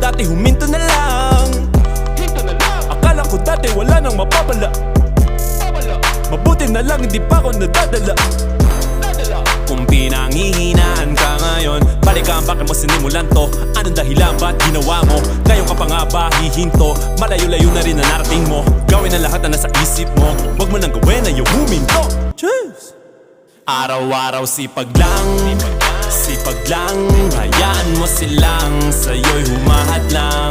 dati huminto na lang. Akala ko dati wala nang mapapala. Mabuti na lang hindi pa ako nadadala. Kung pinanghihinaan ka ngayon, balikan bakit mo sinimulan to. Anong dahilan ba't ginawa mo? Ngayon ka pa nga ba hihinto? Malayo-layo na rin na narating mo. Gawin ang lahat na nasa isip mo. Huwag mo nang gawin na yung huminto. Cheers! Araw-araw sipag lang, sipag lang. Hayaan mo silang sa'yo'y humahad lang.